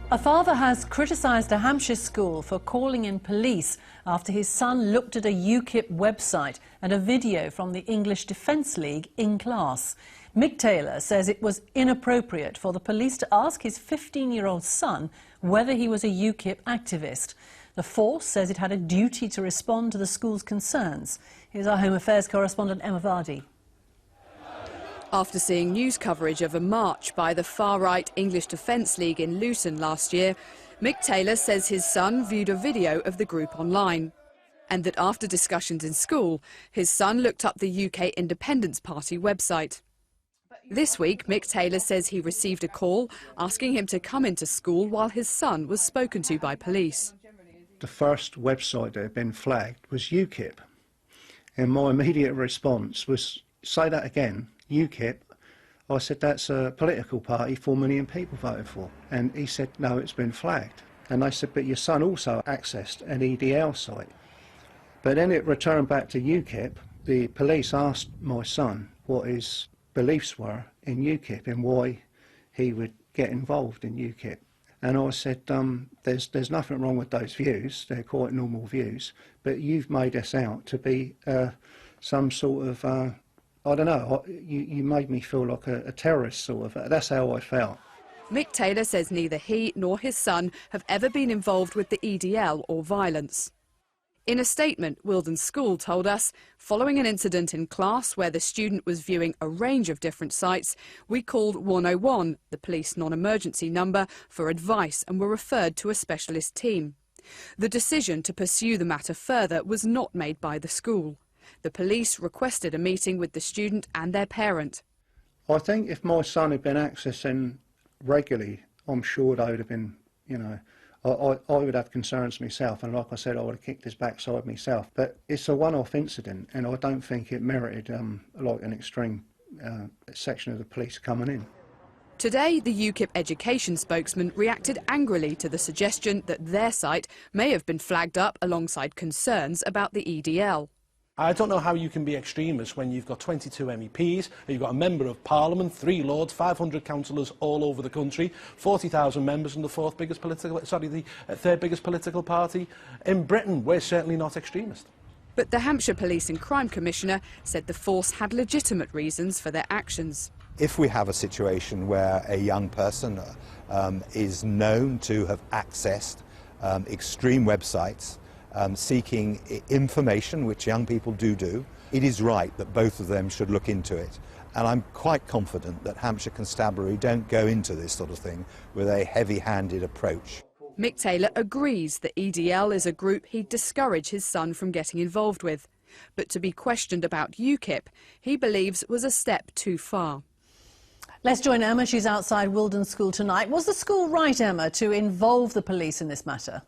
A father has criticised a Hampshire school for calling in police after his son looked at a UKIP website and a video from the English Defence League in class. Mick Taylor says it was inappropriate for the police to ask his 15-year-old son whether he was a UKIP activist. The force says it had a duty to respond to the school's concerns. Here's our Home Affairs correspondent Emma Vardy. After seeing news coverage of a march by the far-right English Defence League in Luton last year, Mick Taylor says his son viewed a video of the group online, and that after discussions in school, his son looked up the UK Independence Party website. This week, Mick Taylor says he received a call asking him to come into school while his son was spoken to by police. The first website that had been flagged was UKIP, and my immediate response was, say that again. UKIP. I said, that's a political party 4 million people voted for. And he said, no, it's been flagged. And they said, but your son also accessed an EDL site. But then it returned back to UKIP. The police asked my son what his beliefs were in UKIP and why he would get involved in UKIP. And I said, there's nothing wrong with those views. They're quite normal views. But you've made us out to be some sort of... I don't know, you made me feel like a terrorist, sort of. That's how I felt. Mick Taylor says neither he nor his son have ever been involved with the EDL or violence. In a statement, Wilden School told us, following an incident in class where the student was viewing a range of different sites, we called 101, the police non-emergency number, for advice and were referred to a specialist team. The decision to pursue the matter further was not made by the school. The police requested a meeting with the student and their parent. I think if my son had been accessing regularly, I'm sure they would have been, you know, I would have concerns myself, and like I said, I would have kicked his backside myself. But it's a one-off incident, and I don't think it merited like an extreme section of the police coming in. Today, the UKIP education spokesman reacted angrily to the suggestion that their site may have been flagged up alongside concerns about the EDL. I don't know how you can be extremist when you've got 22 MEPs, you've got a Member of Parliament, 3 Lords, 500 councillors all over the country, 40,000 members and the third biggest political party in Britain. We're certainly not extremist. But the Hampshire Police and Crime Commissioner said the force had legitimate reasons for their actions. If we have a situation where a young person is known to have accessed extreme websites, seeking information, which young people do, it is right that both of them should look into it. And I'm quite confident that Hampshire Constabulary don't go into this sort of thing with a heavy-handed approach. Mick Taylor agrees that EDL is a group he'd discourage his son from getting involved with. But to be questioned about UKIP, he believes was a step too far. Let's join Emma. She's outside Wilden School tonight. Was the school right, Emma, to involve the police in this matter?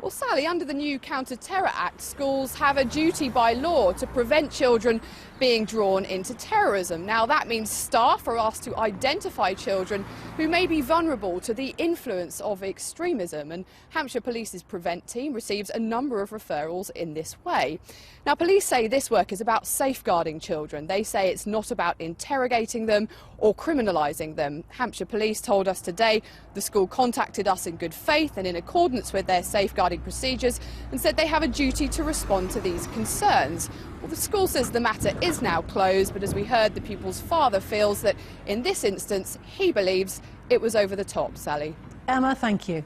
Well, Sally, under the new Counter-Terror Act, schools have a duty by law to prevent children being drawn into terrorism. Now, that means staff are asked to identify children who may be vulnerable to the influence of extremism. And Hampshire Police's Prevent team receives a number of referrals in this way. Now, police say this work is about safeguarding children. They say it's not about interrogating them or criminalising them. Hampshire Police told us today the school contacted us in good faith and in accordance with their safeguarding procedures and said they have a duty to respond to these concerns. Well, the school says the matter is now closed, but as we heard, the pupil's father feels that in this instance he believes it was over the top. Sally. Emma, thank you.